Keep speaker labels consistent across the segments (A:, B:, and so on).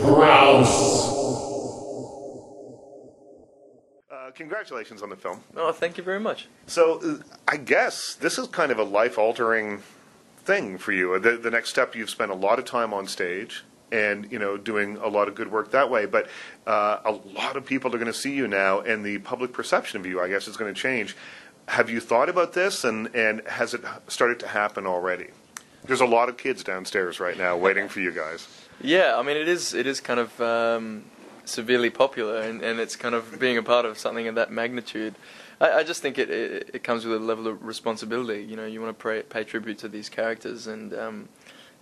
A: Crouse.
B: Congratulations on the film.
C: Oh, thank you very much.
B: So, I guess this is kind of a life-altering thing for you. The next step, you've spent a lot of time on stage and, doing a lot of good work that way. But a lot of people are going to see you now, and the public perception of you, I guess, is going to change. Have you thought about this, and has it started to happen already? There's a lot of kids downstairs right now waiting for you guys.
C: Yeah, I mean, it is kind of severely popular, and it's kind of being a part of something of that magnitude. I just think it comes with a level of responsibility. You want to pay tribute to ththese characters and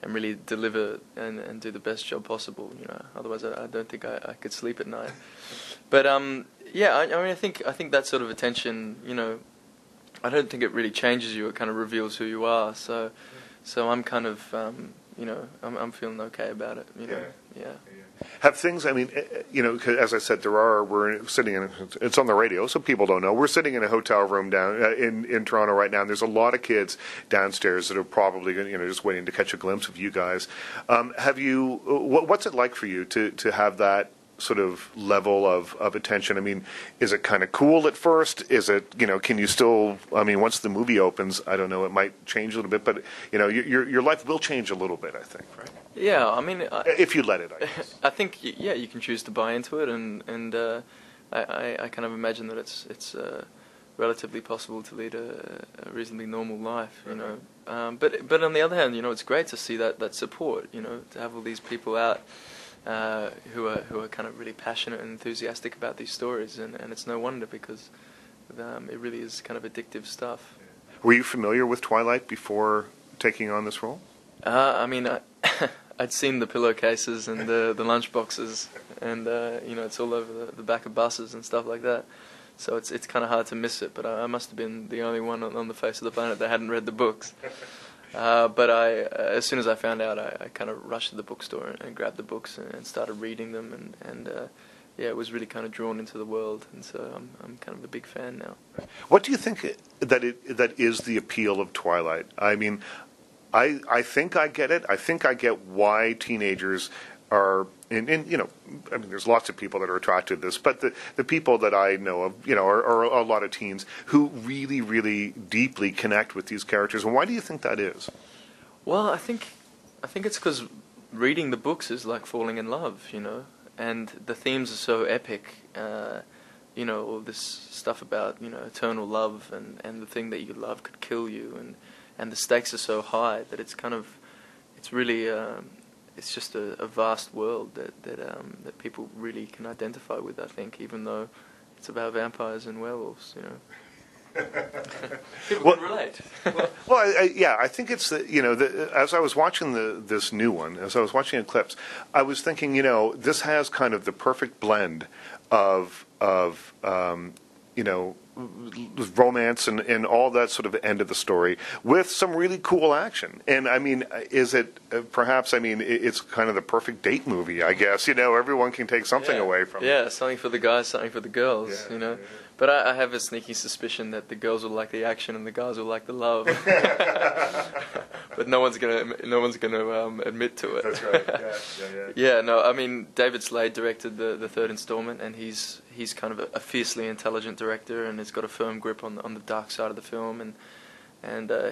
C: really deliver and do the best job possible. Otherwise I don't think I could sleep at night. But yeah, I mean, I think that sort of attention, I don't think it really changes you. It kind of reveals who you are. So I'm kind of I'm feeling okay about it. Yeah.
B: Have things, I mean, 'cause as I said, we're sitting in, it's on the radio, so people don't know, we're sitting in a hotel room down in Toronto right now, and there's a lot of kids downstairs that are probably, just waiting to catch a glimpse of you guys. What's it like for you to have that sort of level of attention? I mean, is it kind of cool at first? Is it, can you still, I mean, once the movie opens, I don't know, it might change a little bit, but, your life will change a little bit, I think, right?
C: Yeah, I mean...
B: if you let it, I guess.
C: I think, yeah, you can choose to buy into it, and I kind of imagine that it's relatively possible to lead a reasonably normal life, But on the other hand, it's great to see that support, to have all these people out who are kind of really passionate and enthusiastic about these stories, and it's no wonder, because it really is kind of addictive stuff.
B: Were you familiar with Twilight before taking on this role?
C: I mean, I'd seen the pillowcases and the lunchboxes, and it's all over the back of buses and stuff like that. So it's kind of hard to miss it. But I must have been the only one on the face of the planet that hadn't read the books. But as soon as I found out, I kind of rushed to the bookstore and grabbed the books and started reading them, and yeah, it was really kind of drawn into the world, and so I'm kind of a big fan now.
B: What do you think that is the appeal of Twilight? I mean, I think I get it. I think I get why teenagers are, I mean, there's lots of people that are attracted to this, but the people that I know of, are a lot of teens who really, really deeply connect with these characters. And why do you think that is?
C: Well, I think it's because reading the books is like falling in love, and the themes are so epic. All this stuff about, eternal love and the thing that you love could kill you, and the stakes are so high that it's really, it's just a vast world that people really can identify with, I think, even though it's about vampires and werewolves, People can relate.
B: I think it's as I was watching this new one, as I was watching Eclipse, I was thinking, this has kind of the perfect blend of romance and all that sort of end of the story with some really cool action. And I mean, is it perhaps? I mean, it's kind of the perfect date movie, I guess. Everyone can take something away from it.
C: Yeah, something for the guys, something for the girls.
B: Yeah.
C: But I have a sneaky suspicion that the girls will like the action and the guys will like the love. But no one's gonna admit to it.
B: That's right.
C: Yeah. No, I mean, David Slade directed the third installment, and he's kind of a fiercely intelligent director, and he's got a firm grip on the dark side of the film, and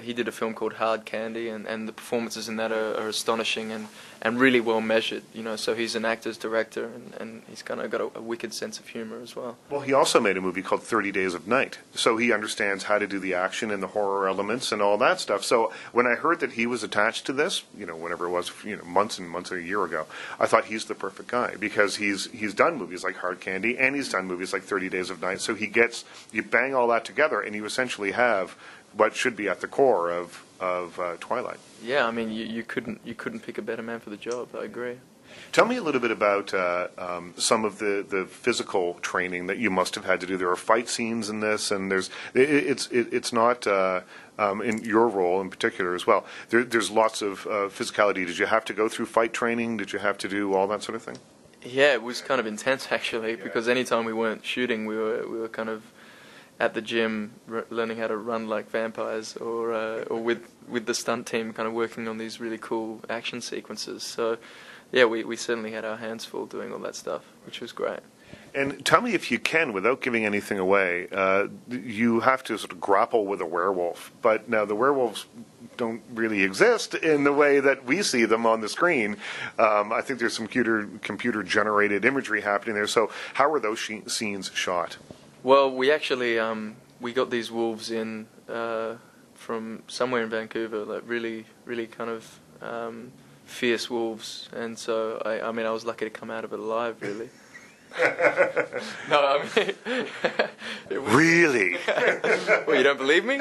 C: he did a film called Hard Candy, and the performances in that are astonishing and really well measured. So he's an actor's director, and he's kind of got a wicked sense of humor as well.
B: Well, he also made a movie called 30 Days of Night, so he understands how to do the action and the horror elements and all that stuff. So when I heard that he was attached to this, whenever it was, months and months or a year ago, I thought he's the perfect guy, because he's done movies like Hard Candy and he's done movies like 30 Days of Night. So you bang all that together, and you essentially have what should be at the core of Twilight.
C: Yeah, I mean, you couldn't pick a better man for the job. I agree.
B: Tell me a little bit about some of the physical training that you must have had to do. There are fight scenes in this, and it's not in your role in particular as well. There's lots of physicality. Did you have to go through fight training? Did you have to do all that sort of thing?
C: Yeah, it was kind of intense actually, because anytime we weren't shooting, we were kind of at the gym learning how to run like vampires, or with the stunt team kind of working on these really cool action sequences. So yeah, we certainly had our hands full doing all that stuff, which was great.
B: And tell me if you can, without giving anything away, you have to sort of grapple with a werewolf. But now the werewolves don't really exist in the way that we see them on the screen. I think there's some computer-generated imagery happening there. So how were those scenes shot?
C: Well, we actually we got these wolves in from somewhere in Vancouver, like really kind of fierce wolves, and so I mean I was lucky to come out of it alive, really. No, I mean,
B: really?
C: Well, you don't believe me?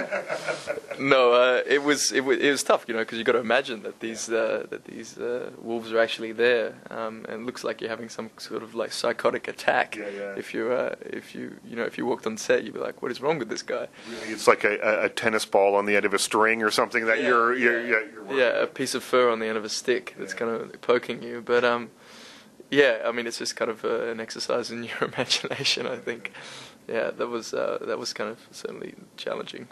C: No, it was tough, you know, because you got to imagine that these wolves are actually there, and it looks like you're having some sort of like psychotic attack.
B: Yeah, yeah.
C: If you walked on set, you'd be like, what is wrong with this guy?
B: Really, it's like a tennis ball on the end of a string or something that you're
C: a piece of fur on the end of a stick that's kind of poking you, but yeah, I mean, it's just kind of an exercise in your imagination, I think. Yeah, that was kind of certainly challenging.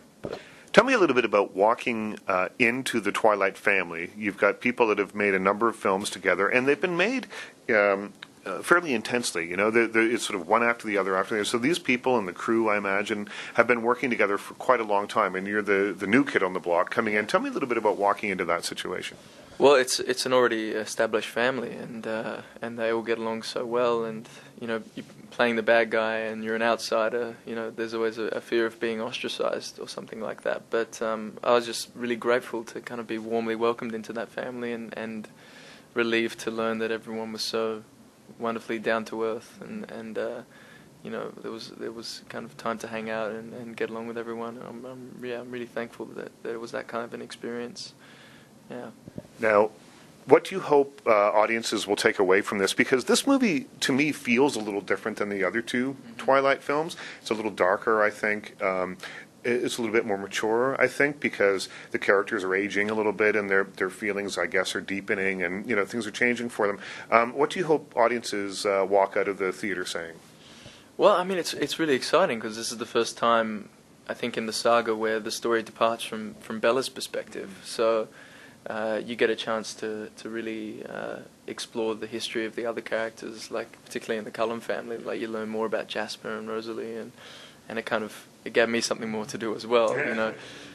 B: Tell me a little bit about walking into the Twilight family. You've got people that have made a number of films together, and they've been made fairly intensely. You know, it's sort of one after the other. So these people and the crew, I imagine, have been working together for quite a long time, and you're the new kid on the block coming in. Tell me a little bit about walking into that situation.
C: Well, it's an already established family, and they all get along so well. And you know, you're playing the bad guy, and you're an outsider. You know, there's always a fear of being ostracized or something like that. But I was just really grateful to kind of be warmly welcomed into that family, and relieved to learn that everyone was so wonderfully down to earth, and you know, there was kind of time to hang out and get along with everyone. I'm really thankful that it was that kind of an experience. Yeah.
B: Now, what do you hope audiences will take away from this? Because this movie, to me, feels a little different than the other two Twilight films. It's a little darker, I think. It's a little bit more mature, I think, because the characters are aging a little bit, and their feelings, I guess, are deepening, and you know, things are changing for them. What do you hope audiences walk out of the theater saying?
C: Well, I mean, it's really exciting because this is the first time, I think, in the saga where the story departs from Bella's perspective. So you get a chance to really explore the history of the other characters, like particularly in the Cullen family. Like you learn more about Jasper and Rosalie, and it gave me something more to do as well, you know.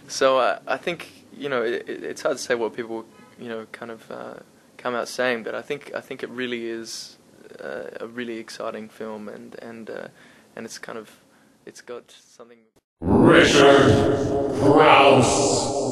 C: So I think, you know, it's hard to say what people, you know, kind of come out saying, but I think it really is a really exciting film, and it's got something.
A: Richard Crouse.